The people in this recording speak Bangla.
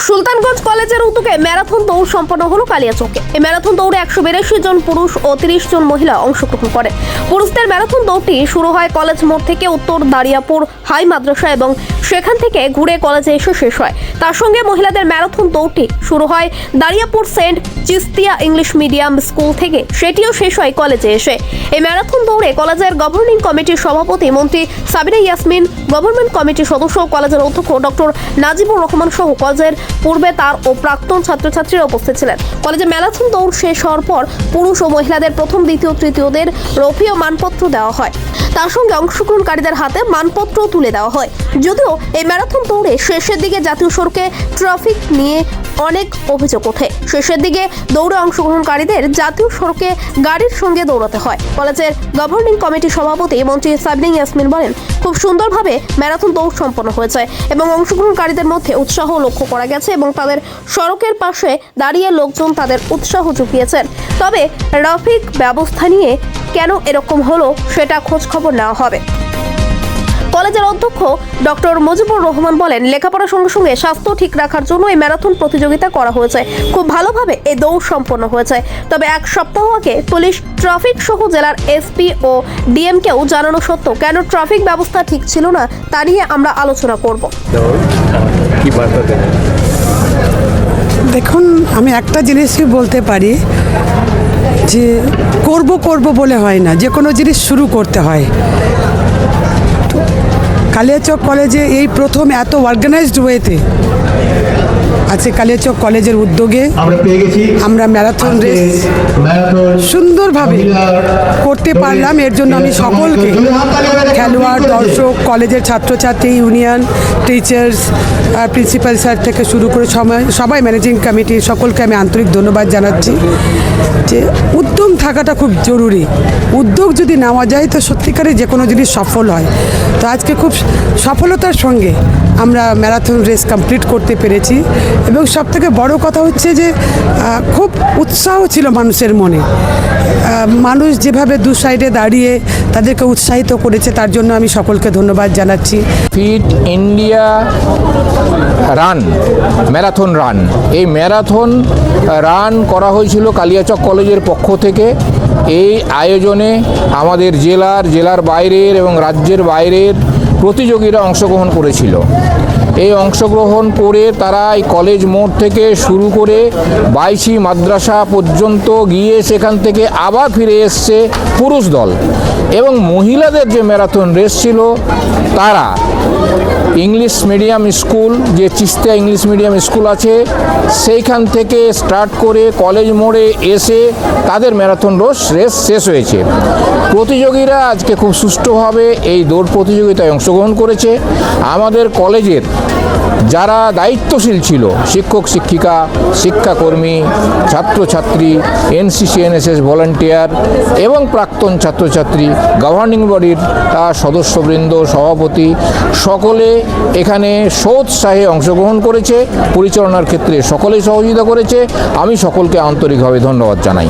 সুলতানগঞ্জ কলেজের উদ্যোগে ম্যারাথন দৌড় সম্পন্ন হলো কালিয়াচকে। এই ম্যারাথন দৌড়ে 182 জন পুরুষ ও 30 জন মহিলা অংশগ্রহণ করে। পুরুষদের ম্যারাথন দৌড়টি শুরু হয় কলেজ মোড় থেকে উত্তর দারিয়াপুর হাই মাদ্রাসা এবং সেখান থেকে ঘুরে কলেজে এসে শেষ হয়। তার সঙ্গে মহিলাদের ম্যারাথন দৌড়টি শুরু হয় দারিয়াপুর সেন্ট চিস্তিয়া ইংলিশ মিডিয়াম স্কুল থেকে, সেটিও শেষ হয় কলেজে এসে। এই ম্যারাথন দৌড়ে কলেজের গভর্নিং কমিটির সভাপতি মন্ত্রী সাবিনা ইয়াসমিন, গভর্নমেন্ট কমিটির সদস্য কলেজের অধ্যক্ষ ডক্টর নাজিবুর রহমান সহ কলেজের পূর্বে তার ও প্রাক্তন ছাত্রছাত্রীরা উপস্থিত ছিলেন। কলেজে ম্যারাথন দৌড় শেষ হওয়ার পর পুরুষ ও মহিলাদের প্রথম, দ্বিতীয়, তৃতীয়দের রফিও মানপত্র দেওয়া হয়। তার সঙ্গে অংশগ্রহণকারীদের হাতে মানপত্র তুলে দেওয়া হয়। যদিও এই ম্যারাথন দৌড়ে শেষের দিকে জাতীয় সড়কে ট্রাফিক নিয়ে অনেক অভিযোগ ওঠে। শেষের দিকে দৌড়ে অংশগ্রহণকারীদের জাতীয় সড়কে গাড়ির সঙ্গে দৌড়াতে হয়। কলেজের গভর্নিং কমিটির সভাপতি মন্ত্রী সাবিনা ইয়াসমিন বলেন, খুব সুন্দরভাবে ম্যারাথন দৌড় সম্পন্ন হয়েছে এবং অংশগ্রহণকারীদের মধ্যে উৎসাহ লক্ষ্য করা গেছে এবং তাদের সড়কের পাশে দাঁড়িয়ে লোকজন তাদের উৎসাহ জুগিয়েছেন। তবে ট্রাফিক ব্যবস্থা নিয়ে কেন এরকম হলো সেটা খোঁজ খবর নেওয়া হবে। কলেজের অধ্যক্ষ ডক্টর মুজিবুর রহমান বলেন, লেখাপড়ার সঙ্গে সঙ্গে স্বাস্থ্য ঠিক রাখার জন্য এই ম্যারাথন প্রতিযোগিতা করা হয়েছে। খুব ভালোভাবে এই দৌড় সম্পন্ন হয়েছে। তবে এক সপ্তাহ আগে পুলিশ, ট্রাফিক সহ জেলার এসপি ও ডিএমকেও জানানো সত্ত্বেও কেন ট্রাফিক ব্যবস্থা ঠিক ছিল না তা নিয়ে আমরা আলোচনা করব। দেখুন, আমি একটা জিনিসই বলতে পারি যে করব বলে হয় না, যে কোনো জিনিস শুরু করতে হয়। কালিয়াচক কলেজে এই প্রথম এত অর্গানাইজড ওয়েতে আছে কালিয়াচক কলেজের উদ্যোগে আমরা ম্যারাথন রেস সুন্দরভাবে করতে পারলাম। এর জন্য আমি সকলকে, খেলোয়াড়, দর্শক, কলেজের ছাত্রছাত্রী, ইউনিয়ন, টিচার্স, প্রিন্সিপাল স্যার থেকে শুরু করে সবাই ম্যানেজিং কমিটি সকলকে আমি আন্তরিক ধন্যবাদ জানাচ্ছি। যে উদ্যম থাকাটা খুব জরুরি। উদ্যোগ যদি নেওয়া যায় তো সত্যিকারে যে কোনো জিনিস সফল হয়। তো আজকে খুব সফলতার সঙ্গে আমরা ম্যারাথন রেস কমপ্লিট করতে পেরেছি এবং সবথেকে বড় কথা হচ্ছে যে খুব উৎসাহ ছিল মানুষের মনে। মানুষ যেভাবে দু সাইডে দাঁড়িয়ে তাদেরকে উৎসাহিত করেছে, তার জন্য আমি সকলকে ধন্যবাদ জানাচ্ছি। Fit India run, marathon run, এই ম্যারাথন রান করা হয়েছিল কালিয়াচক কলেজের পক্ষ থেকে। এই আয়োজনে আমাদের জেলার বাইরের এবং রাজ্যের বাইরের প্রতিযোগীরা অংশগ্রহণ করেছিল। এই অংশগ্রহণ করে তারা এই কলেজ মোড় থেকে শুরু করে বাইশি মাদ্রাসা পর্যন্ত গিয়ে সেখান থেকে আবার ফিরে এসছে পুরুষ দল। এবং মহিলাদের যে ম্যারাথন রেস ছিল, তারা ইংলিশ মিডিয়াম স্কুল, যে চিস্তিয়া ইংলিশ মিডিয়াম স্কুল আছে, সেইখান থেকে স্টার্ট করে কলেজ মোড়ে এসে তাদের ম্যারাথন রেস শেষ হয়েছে। প্রতিযোগীরা আজকে খুব সুষ্ঠুভাবে এই দৌড় প্রতিযোগিতায় অংশগ্রহণ করেছে। আমাদের কলেজের যারা দায়িত্বশীল ছিল, শিক্ষক শিক্ষিকা, শিক্ষাকর্মী, ছাত্রছাত্রী, এনসিসি এনএসএস ভলান্টিয়ার এবং প্রাক্তন ছাত্রছাত্রী, গভর্নিং বডির সদস্যবৃন্দ, সভাপতি, সকলে এখানে সোৎসাহে অংশগ্রহণ করেছে। পরিচালনার ক্ষেত্রে সকলেই সহযোগিতা করেছে। আমি সকলকে আন্তরিকভাবে ধন্যবাদ জানাই।